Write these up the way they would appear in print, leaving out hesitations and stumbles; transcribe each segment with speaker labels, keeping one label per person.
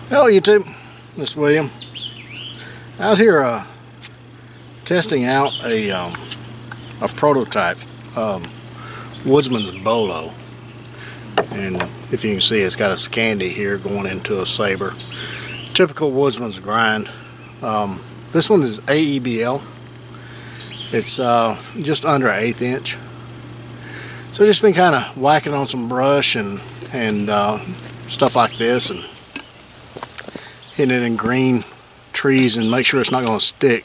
Speaker 1: Hello YouTube, this is William. Out here testing out a prototype Woodsman's bolo, and if you can see, it's got a Scandi here going into a saber. Typical Woodsman's Grind. This one is AEBL. It's just under an 1/8 inch. So just been kind of whacking on some brush and stuff like this, and hitting it in green trees and make sure it's not going to stick.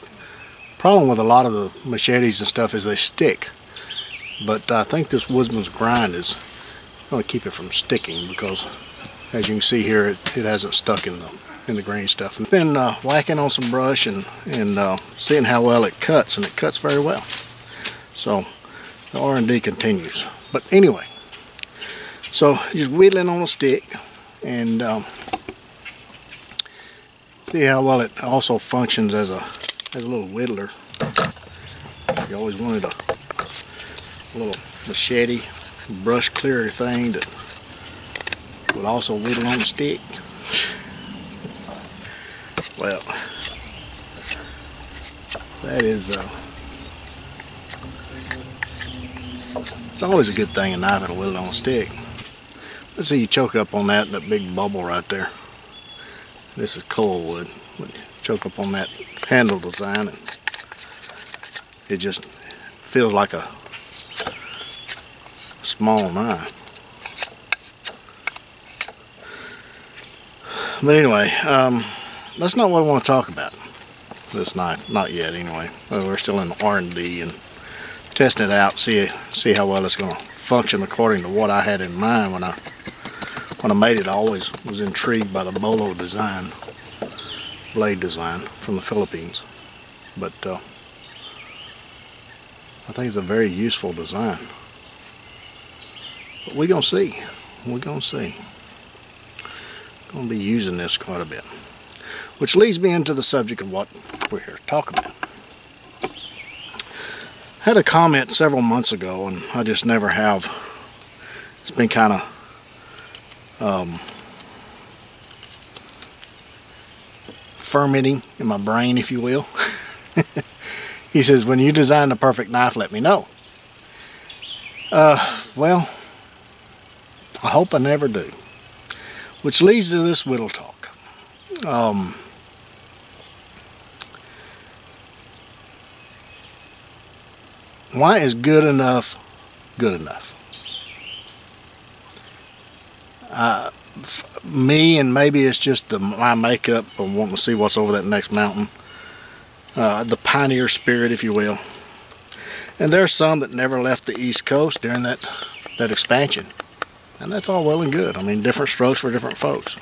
Speaker 1: Problem with a lot of the machetes and stuff is they stick, but I think this Woodsman's Grind is going to keep it from sticking, because as you can see here, it hasn't stuck in the green stuff. I've been whacking on some brush and seeing how well it cuts, and it cuts very well. So the R&D continues. But anyway, so just whittling on a stick and see how well it also functions as a little whittler. You always wanted a little machete, brush clearer thing that would also whittle on the stick. Well, that is it's always a good thing, a knife that'll whittle on a stick. Let's see you choke up on that big bubble right there. This is cold wood. Choke up on that handle design, and it just feels like a small knife. But anyway, that's not what I want to talk about. This knife, not yet anyway. We're still in the R&D and testing it out, see how well it's going to function according to what I had in mind when I made it. I always was intrigued by the bolo design, blade design from the Philippines, but I think it's a very useful design. But we're gonna see. We're gonna see. Gonna be using this quite a bit, which leads me into the subject of what we're here to talk about. I had a comment several months ago, and I just never have. It's been kind of fermenting in my brain, if you will. He says, when you design the perfect knife, let me know. Well, I hope I never do. Which leads to this whittle talk. Why is good enough good enough? Me, and maybe it's just my makeup of wanting to see what's over that next mountain, the pioneer spirit, if you will. And there's some that never left the East Coast during that expansion, and that's all well and good. I mean, different strokes for different folks.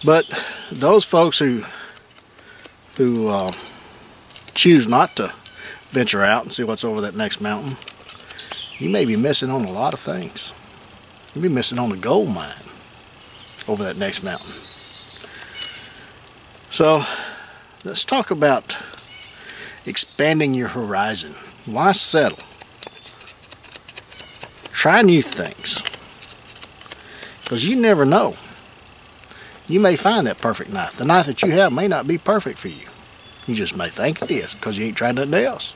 Speaker 1: But those folks who choose not to venture out and see what's over that next mountain, you may be missing on a lot of things. You'll be missing on a gold mine over that next mountain. So let's talk about expanding your horizon. Why settle? Try new things, because you never know. You may find that perfect knife. The knife that you have may not be perfect for you. You just may think it is, because you ain't tried nothing else.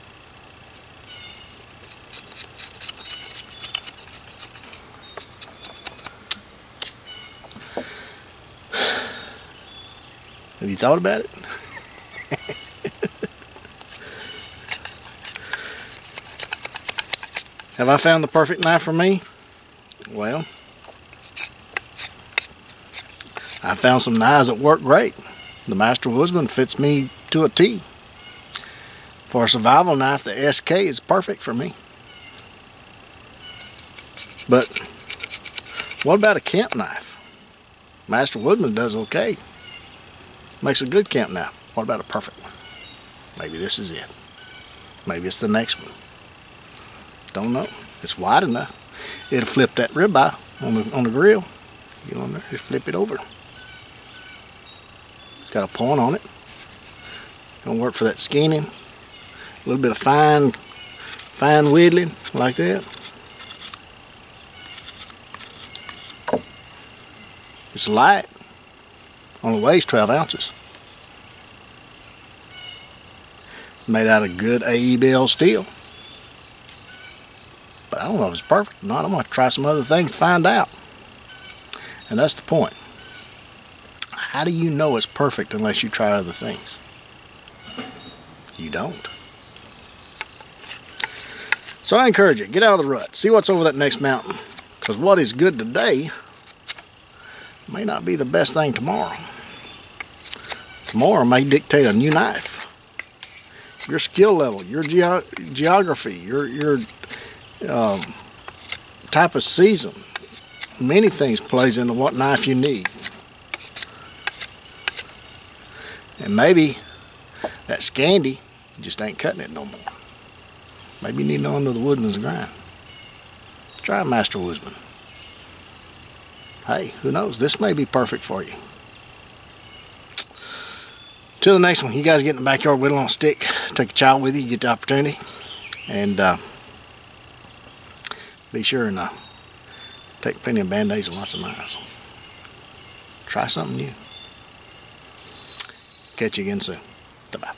Speaker 1: Have you thought about it? Have I found the perfect knife for me? Well, I found some knives that work great. The Master Woodsman fits me to a T. For a survival knife, the SK is perfect for me. But what about a camp knife? Master Woodsman does okay. Makes a good camp knife. What about a perfect one? Maybe this is it. Maybe it's the next one. Don't know. It's wide enough. It'll flip that ribeye on the grill. You want to flip it over. It's got a point on it. Gonna work for that skinning. A little bit of fine whittling like that. It's light. Only weighs 12 ounces. Made out of good AEBL steel. But I don't know if it's perfect or not. I'm going to try some other things to find out. And that's the point. How do you know it's perfect unless you try other things? You don't. So I encourage you, get out of the rut. See what's over that next mountain. Because what is good today may not be the best thing tomorrow. Tomorrow may dictate a new knife. Your skill level, your geography, your type of season, many things plays into what knife you need. And maybe that Scandi just ain't cutting it no more. Maybe you need to go into the Woodsman Grind. Try Master Woodsman. Hey, who knows? This may be perfect for you. Till the next one, you guys get in the backyard, whittle on a stick, take a child with you, you get the opportunity, and be sure and take plenty of band-aids and lots of knives. Try something new. Catch you again soon. Bye-bye.